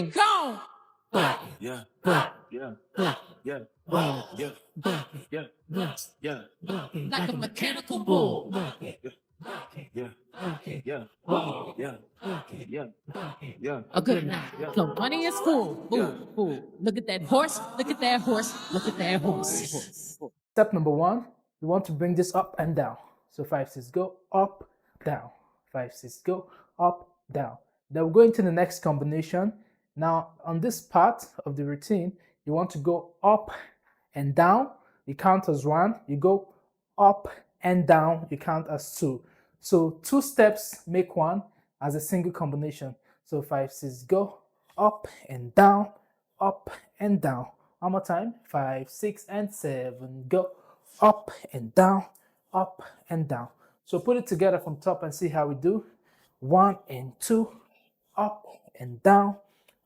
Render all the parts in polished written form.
Gone. Yeah, yeah, yeah, yeah, yeah, Like a mechanical bull. yeah, yeah, yeah, yeah, A good night. yeah, The money is full. yeah. Fool, fool. Look at that horse. Look at that horse. Look at that horse. Step number one, you want to bring this up and down. So 5, 6, go up, down. 5, 6, go up, down. Then we'll go into the next combination. Now, on this part of the routine, you want to go up and down. You count as 1. You go up and down. You count as 2. So 2 steps make 1 as a single combination. So 5, 6, go up and down, up and down. One more time. 5, 6, and 7. Go up and down, up and down. So put it together from top and see how we do. 1 and 2, up and down,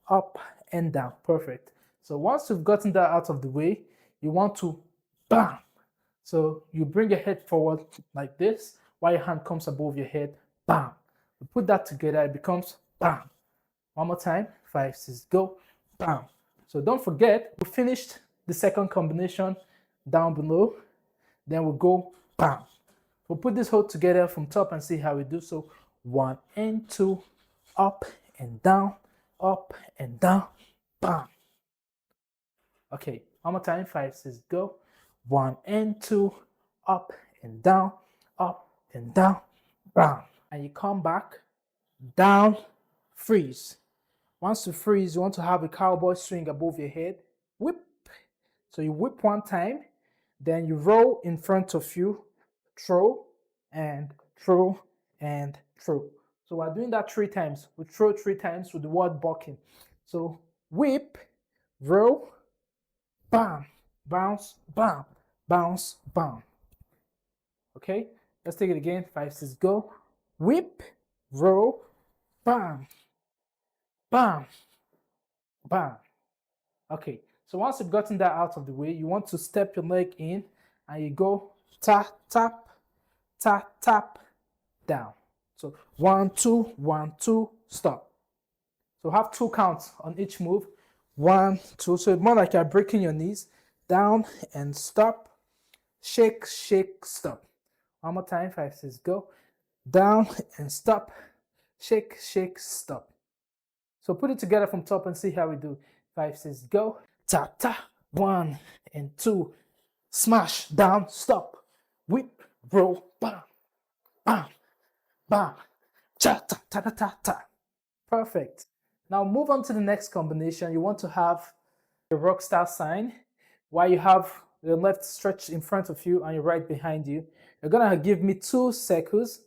up and down. Perfect. So once you've gotten that out of the way, you want to bam. So you bring your head forward like this, while your hand comes above your head. Bam. You put that together, it becomes bam. One more time. 5, 6, go. Bam. So don't forget, we finished the second combination down below. Then we'll go bam. We'll put this whole together from top and see how we do. So 1 and 2, up and down, bam. Okay, one more time. 5, 6, go. 1 and 2, up and down, bam. And you come back, down, freeze. Once you freeze, you want to have a cowboy swing above your head. Whip. So you whip one time, then you roll in front of you, throw, and throw, and throw. So we're doing that 3 times. We throw 3 times with the word bucking. So whip, roll, bam, bounce, bam, bounce, bam. Okay, let's take it again. 5, 6, go. Whip, roll, bam, bam, bam. Okay, so once you've gotten that out of the way, you want to step your leg in and you go tap, tap, tap, tap, down. So 1, 2, 1, 2, stop. So have 2 counts on each move. 1, 2, so it's more like you're breaking your knees. Down and stop. Shake, shake, stop. One more time. 5, 6, go. Down and stop. Shake, shake, stop. So put it together from top and see how we do. 5, 6, go. Tap, tap. 1 and 2. Smash, down, stop. Whip, roll, bam, bam, bam. Cha, ta, ta, ta, ta, ta. Perfect. Now move on to the next combination. You want to have a rock star sign while you have the left stretched in front of you and your right behind you. You're gonna give me 2 circles,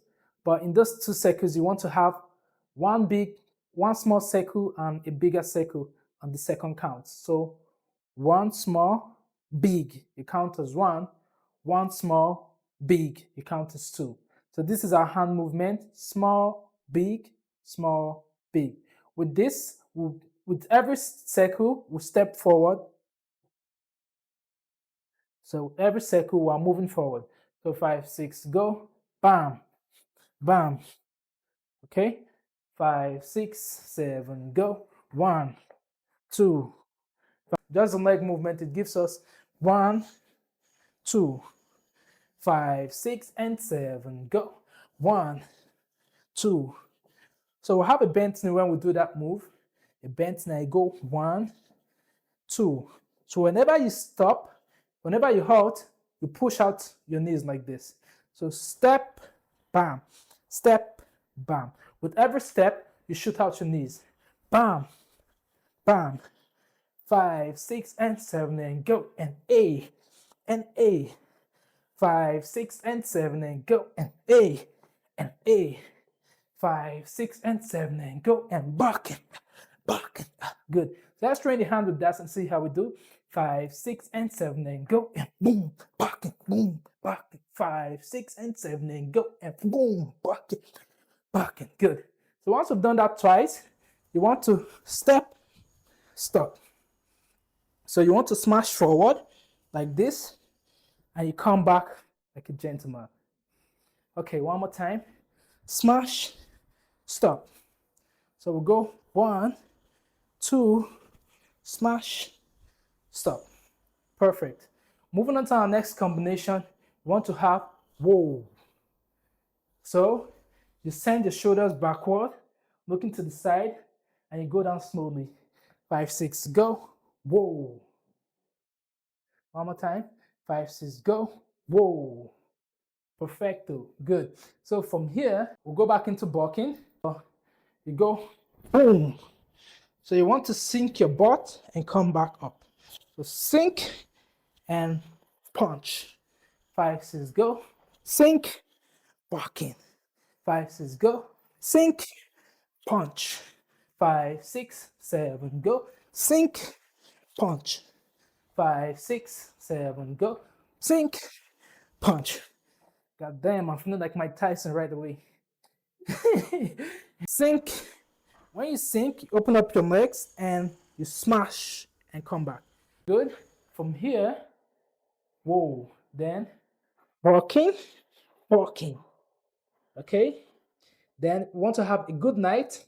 but in those 2 circles, you want to have one small circle and a bigger circle on the second count. So 1 small, big, you count as 1. 1 small, big, you count as 2. So this is our hand movement: small, big, small, big. With this, with every circle, we step forward. So every circle, we're moving forward. So 5, 6, go, bam, bam. Okay, 5, 6, 7, go. 1, 2. Just a leg movement. It gives us 1, 2, 5, 6, and 7. Go. 1, 2. So we'll have a bent knee when we do that move. A bent knee. Go 1, 2. So whenever you stop, whenever you halt, you push out your knees like this. So step, bam, step, bam. With every step, you shoot out your knees. Bam, bam. 5, 6, and 7, and go. And A, and A. 5, 6, and 7, and go. And A, and A. 5, 6, and 7, and go. And Buckin, Buckin. Good. So let's train the hand with that and see how we do. 5, 6, and 7, and go. And boom, Buckin, boom, Buckin. 5, 6, and 7, and go. And boom, Buckin, Buckin. Good. So once we've done that twice, you want to step, stop. So you want to smash forward like this, and you come back like a gentleman. Okay, one more time. Smash, stop. So we'll go 1, 2, smash, stop. Perfect. Moving on to our next combination, we want to have whoa. So you send your shoulders backward, looking to the side, and you go down slowly. 5, 6, go. Whoa. One more time. 5, 6, go. Whoa. Perfecto. Good. So from here, we'll go back into Buckin. You go boom. So you want to sink your butt and come back up. So sink and punch. 5, 6, go. Sink, Buckin. 5, 6, go. Sink, punch. 5, 6, 7, go. Sink, punch. 5, 6, 7, go. Sink, punch. God damn, I'm feeling like Mike Tyson right away. Sink. When you sink, you open up your legs and you smash and come back. Good. From here, whoa. Then walking, walking. Okay. Then you want to have a good night.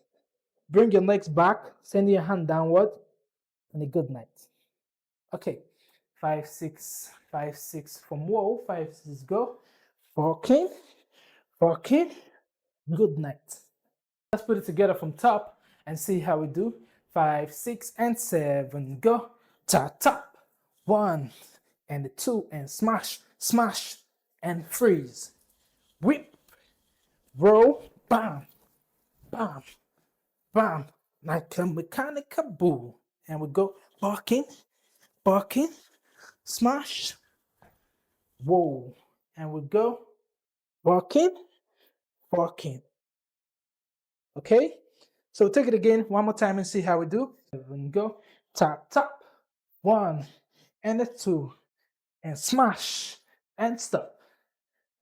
Bring your legs back, send your hand downward, and a good night. Okay. 5, 6, 5, 6 from whoa. 5, 6, go. Walking, walking, good night. Let's put it together from top and see how we do. 5, 6, and 7, go. Tap, tap. 1 and the 2 and smash, smash, and freeze. Whip, roll, bam, bam, bam, like a mechanical bull. And we go barking, barking, smash, whoa. And we go barking, barking. Okay? So take it again one more time and see how we do. And go tap, tap. 1 and a 2 and smash and stop.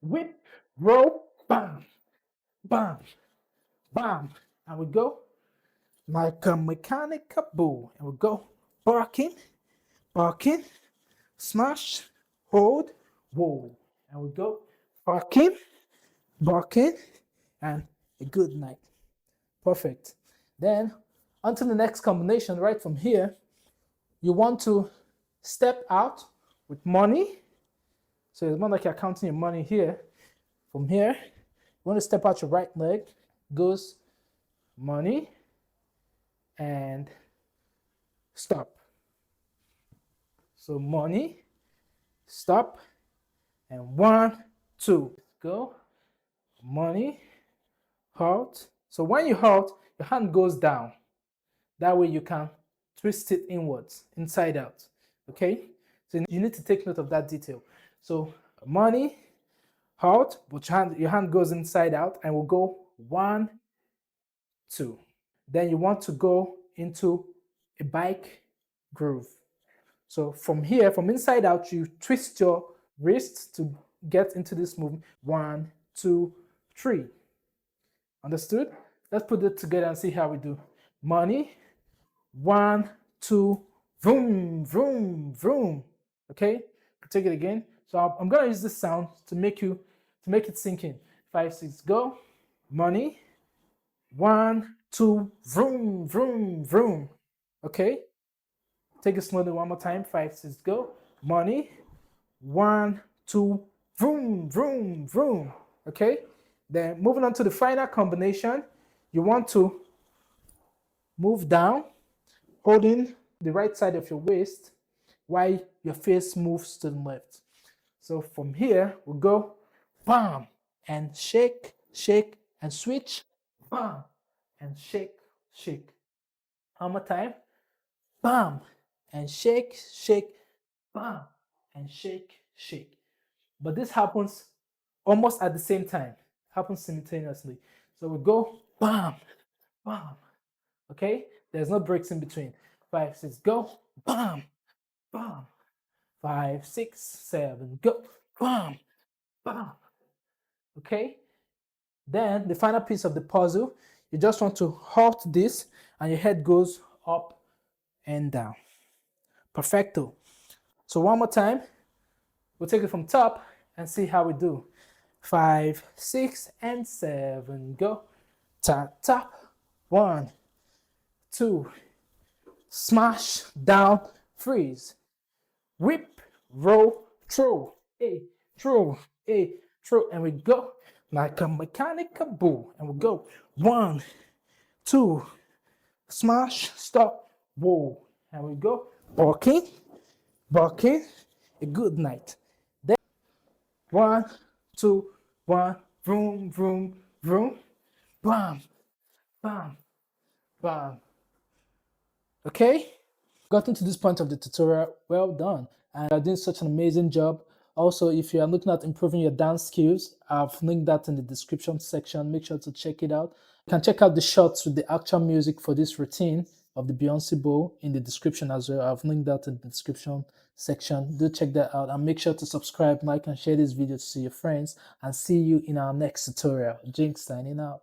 Whip, roll, bam, bam, bam. And we go like a mechanical bull. And we go barking, barking, smash, hold, whoa. And we go barking, barking, and a good night. Perfect. Then onto the next combination right from here. You want to step out with money. So it's more like you're counting your money here. From here, you want to step out your right leg, goes money, and stop. So money, stop, and 1, 2, go. Money, halt. So when you halt, your hand goes down. That way you can twist it inwards, inside out. Okay? So you need to take note of that detail. So money, halt, but your hand goes inside out, and we'll go 1, 2. Then you want to go into a bike groove. So from here, from inside out, you twist your wrist to get into this movement. 1, 2, 3. Understood? Let's put it together and see how we do. Money, 1, 2, vroom, vroom, vroom. Okay? Take it again. So I'm gonna use this sound to make it sink in. 5, 6, go. Money, 1, 2, vroom, vroom, vroom. Okay? Take it slowly one more time. 5, 6, go. Money, 1, 2, vroom, vroom, vroom. Okay? Then moving on to the final combination, you want to move down, holding the right side of your waist while your face moves to the left. So from here, we'll go bam and shake, shake, and switch, bam and shake, shake. One more time. Bam and shake, shake, bam and shake, shake. But this happens almost at the same time, happens simultaneously. So we go bam, bam. Okay? There's no breaks in between. 5, 6, go, bam, bam. 5, 6, 7, go, bam, bam. Okay? Then the final piece of the puzzle, you just want to halt this and your head goes up and down. Perfecto. So one more time, we'll take it from top and see how we do. 5, 6, and 7, go. Tap, tap. 1, 2, smash, down, freeze. Whip, roll, throw, throw, throw, and we go like a mechanical bull. And we go 1, 2, smash, stop, whoa, and we go Buckin, Buckin, a good night. Then 1, 2, 1, vroom, vroom, vroom, bam, bam, bam. Okay, gotten to this point of the tutorial, well done, and you're doing such an amazing job. Also, if you are looking at improving your dance skills, I've linked that in the description section. Make sure to check it out. You can check out the shots with the actual music for this routine of the Beyoncé bow in the description as well. I've linked that in the description section. Do check that out and make sure to subscribe, like, and share this video to your friends. And see you in our next tutorial. Jinnxx signing out.